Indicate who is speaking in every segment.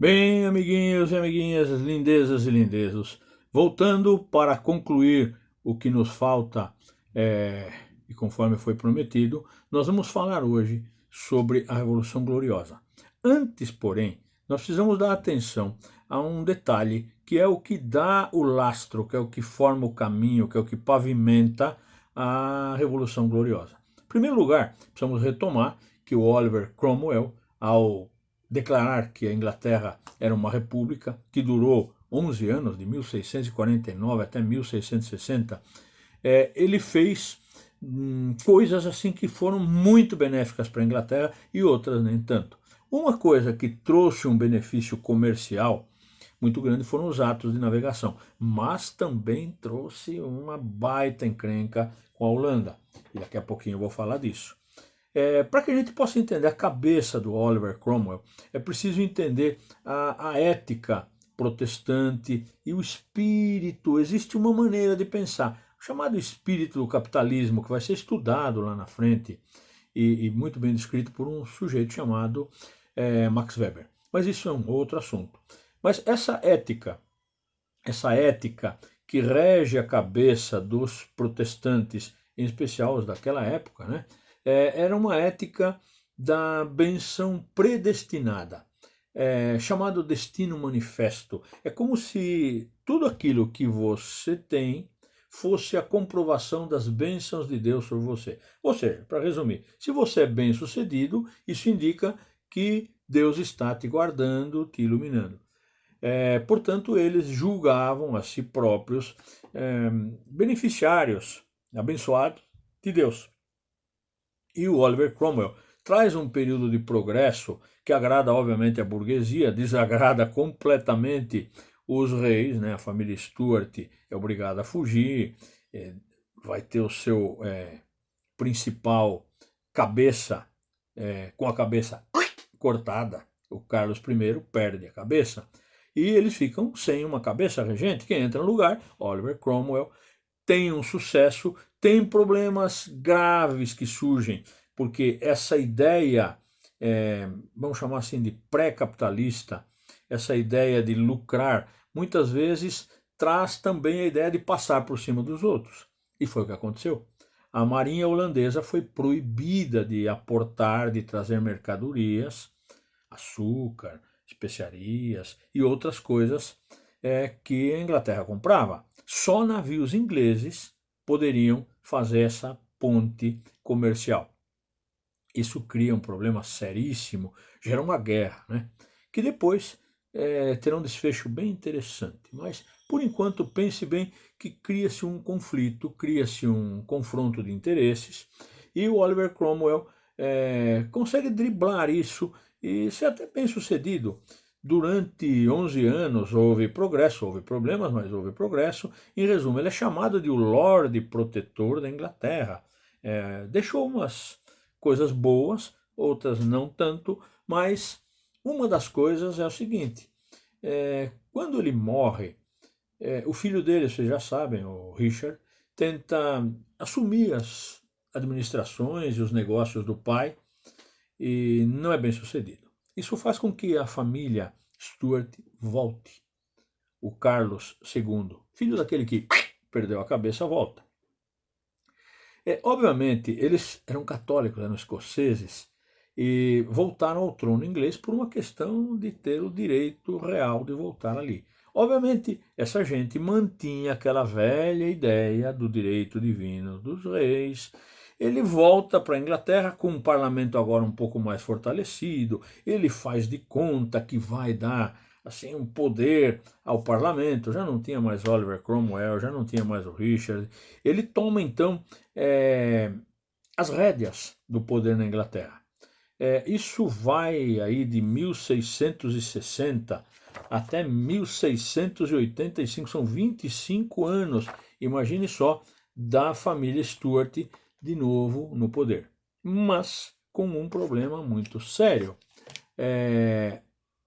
Speaker 1: Bem, amiguinhos e amiguinhas, lindezas e lindezos, voltando para concluir o que nos falta, e conforme foi prometido, nós vamos falar hoje sobre a Revolução Gloriosa. Antes, porém, nós precisamos dar atenção a um detalhe que é o que dá o lastro, que é o que forma o caminho, que é o que pavimenta a Revolução Gloriosa. Em primeiro lugar, precisamos retomar que o Oliver Cromwell, ao declarar que a Inglaterra era uma república que durou 11 anos, de 1649 até 1660, ele fez coisas assim que foram muito benéficas para a Inglaterra e outras nem tanto. Uma coisa que trouxe um benefício comercial muito grande foram os atos de navegação, mas também trouxe uma baita encrenca com a Holanda. E daqui a pouquinho eu vou falar disso. Para que a gente possa entender a cabeça do Oliver Cromwell, é preciso entender a ética protestante e o espírito. Existe uma maneira de pensar, o chamado espírito do capitalismo, que vai ser estudado lá na frente e muito bem descrito por um sujeito chamado Max Weber. Mas isso é um outro assunto. Mas essa ética que rege a cabeça dos protestantes, em especial os daquela época, né, era uma ética da benção predestinada, chamado destino manifesto. É como se tudo aquilo que você tem fosse a comprovação das bênçãos de Deus sobre você. Ou seja, para resumir, se você é bem sucedido, isso indica que Deus está te guardando, te iluminando. Portanto, eles julgavam a si próprios beneficiários, abençoados de Deus. E o Oliver Cromwell traz um período de progresso que agrada, obviamente, a burguesia, desagrada completamente os reis, né? A família Stuart é obrigada a fugir, vai ter o seu principal cabeça, com a cabeça cortada, o Carlos I perde a cabeça, e eles ficam sem uma cabeça regente. Quem entra no lugar, Oliver Cromwell, tem um sucesso, tem problemas graves que surgem, porque essa ideia, vamos chamar assim de pré-capitalista, essa ideia de lucrar, muitas vezes traz também a ideia de passar por cima dos outros. E foi o que aconteceu. A marinha holandesa foi proibida de aportar, de trazer mercadorias, açúcar, especiarias e outras coisas que a Inglaterra comprava. Só navios ingleses poderiam fazer essa ponte comercial. Isso cria um problema seríssimo, gera uma guerra, né? Que depois terá um desfecho bem interessante. Mas, por enquanto, pense bem que cria-se um conflito, cria-se um confronto de interesses, e o Oliver Cromwell consegue driblar isso e ser até bem sucedido. Durante 11 anos houve progresso, houve problemas, mas houve progresso. Em resumo, ele é chamado de o Lorde Protetor da Inglaterra. Deixou umas coisas boas, outras não tanto, mas uma das coisas é o seguinte: quando ele morre, o filho dele, vocês já sabem, o Richard, tenta assumir as administrações e os negócios do pai e não é bem sucedido. Isso faz com que a família Stuart volte. O Carlos II, filho daquele que perdeu a cabeça, volta. Obviamente, eles eram católicos, eram escoceses, e voltaram ao trono inglês por uma questão de ter o direito real de voltar ali. Obviamente, essa gente mantinha aquela velha ideia do direito divino dos reis. Ele volta para a Inglaterra com um parlamento agora um pouco mais fortalecido. Ele faz de conta que vai dar assim um poder ao parlamento. Já não tinha mais Oliver Cromwell, já não tinha mais o Richard. Ele toma então as rédeas do poder na Inglaterra. Isso vai aí de 1660 até 1685, são 25 anos, imagine só, da família Stuart de novo no poder. Mas com um problema muito sério.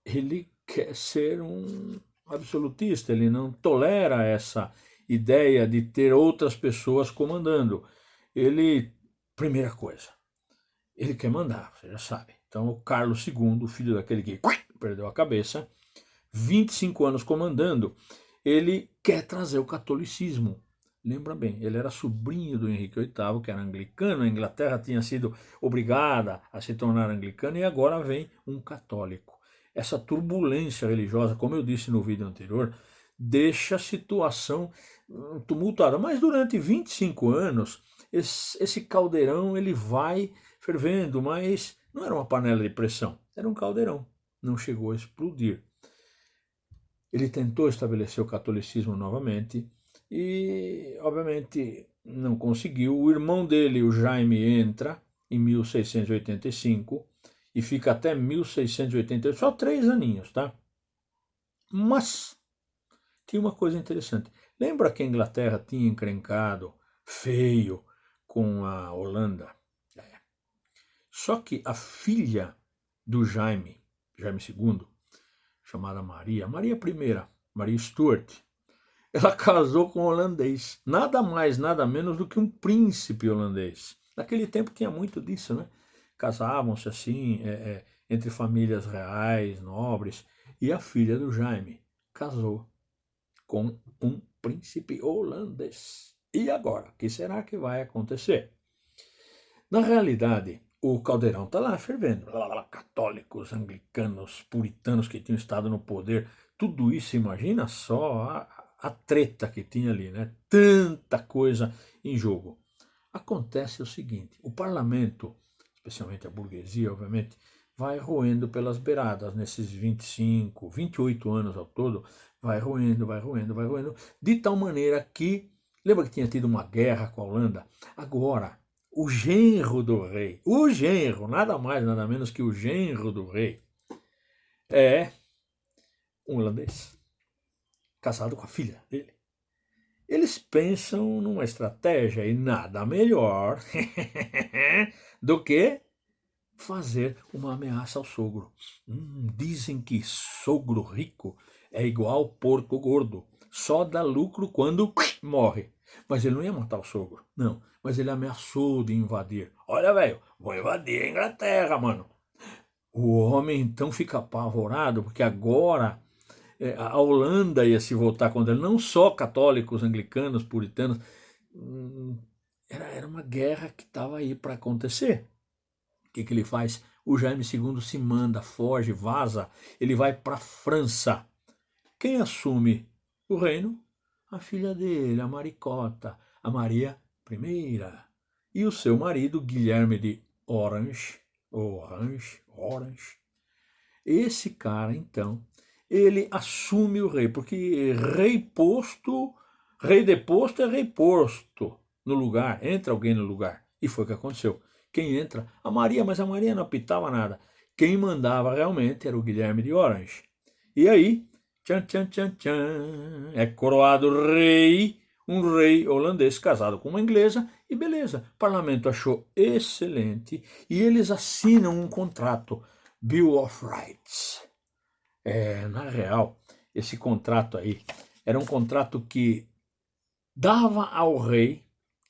Speaker 1: Ele quer ser um absolutista, ele não tolera essa ideia de ter outras pessoas comandando. Ele, primeira coisa, ele quer mandar, você já sabe. Então, o Carlos II, o filho daquele que perdeu a cabeça, 25 anos comandando, ele quer trazer o catolicismo. Lembra bem, ele era sobrinho do Henrique VIII, que era anglicano, a Inglaterra tinha sido obrigada a se tornar anglicana e agora vem um católico. Essa turbulência religiosa, como eu disse no vídeo anterior, deixa a situação tumultuada. Mas durante 25 anos, esse caldeirão ele vai fervendo, mas não era uma panela de pressão, era um caldeirão, não chegou a explodir. Ele tentou estabelecer o catolicismo novamente e, obviamente, não conseguiu. O irmão dele, o Jaime, entra em 1685 e fica até 1688, só 3 aninhos, tá? Mas tinha uma coisa interessante. Lembra que a Inglaterra tinha encrencado feio com a Holanda? Só que a filha do Jaime, Jaime II, chamada Maria I, Maria Stuart, ela casou com um holandês. Nada mais, nada menos do que um príncipe holandês. Naquele tempo tinha muito disso, né? Casavam-se assim, entre famílias reais, nobres. E a filha do Jaime casou com um príncipe holandês. E agora? O que será que vai acontecer? Na realidade, o caldeirão está lá fervendo. Católicos, anglicanos, puritanos que tinham estado no poder. Tudo isso, imagina só a treta que tinha ali, né? Tanta coisa em jogo. Acontece o seguinte, o parlamento, especialmente a burguesia, obviamente, vai roendo pelas beiradas nesses 25, 28 anos ao todo, vai roendo, de tal maneira que, lembra que tinha tido uma guerra com a Holanda? Agora, o genro do rei, nada mais, nada menos que o genro do rei, é um holandês, casado com a filha dele. Eles pensam numa estratégia e nada melhor do que fazer uma ameaça ao sogro. Dizem que sogro rico é igual porco gordo, só dá lucro quando morre. Mas ele não ia matar o sogro, não. Mas ele ameaçou de invadir. Olha, velho, vou invadir a Inglaterra, mano. O homem então fica apavorado, porque agora a Holanda ia se voltar contra ele, não só católicos, anglicanos, puritanos. Era uma guerra que estava aí para acontecer. O que ele faz? O Jaime II se manda, foge, vaza, ele vai para a França. Quem assume o reino? A filha dele, a Maricota, a Maria I. E o seu marido, Guilherme de Orange. Esse cara, então, ele assume o rei, porque rei deposto é rei posto no lugar, entra alguém no lugar. E foi o que aconteceu. Quem entra? A Maria, mas a Maria não apitava nada. Quem mandava realmente era o Guilherme de Orange. E aí, tchan, tchan, tchan, tchan, é coroado rei, um rei holandês casado com uma inglesa, e beleza, o parlamento achou excelente, e eles assinam um contrato, Bill of Rights. Na real, esse contrato aí era um contrato que dava ao rei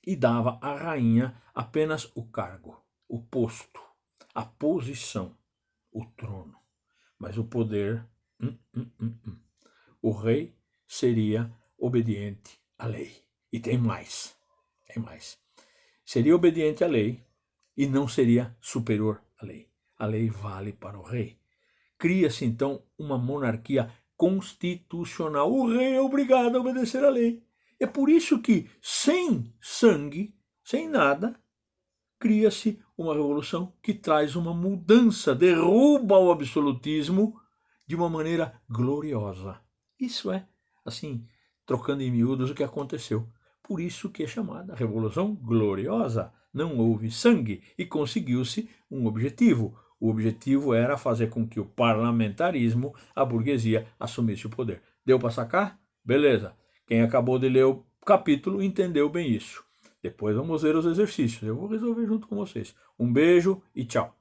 Speaker 1: e dava à rainha apenas o cargo, o posto, a posição, o trono. Mas o poder, o rei seria obediente à lei. E tem mais. Seria obediente à lei e não seria superior à lei. A lei vale para o rei. Cria-se então uma monarquia constitucional. O rei é obrigado a obedecer à lei. É por isso que, sem sangue, sem nada, cria-se uma revolução que traz uma mudança, derruba o absolutismo de uma maneira gloriosa. Isso é, assim, trocando em miúdos o que aconteceu. Por isso que é chamada Revolução Gloriosa. Não houve sangue e conseguiu-se um objetivo. O objetivo era fazer com que o parlamentarismo, a burguesia, assumisse o poder. Deu para sacar? Beleza. Quem acabou de ler o capítulo entendeu bem isso. Depois vamos ver os exercícios. Eu vou resolver junto com vocês. Um beijo e tchau.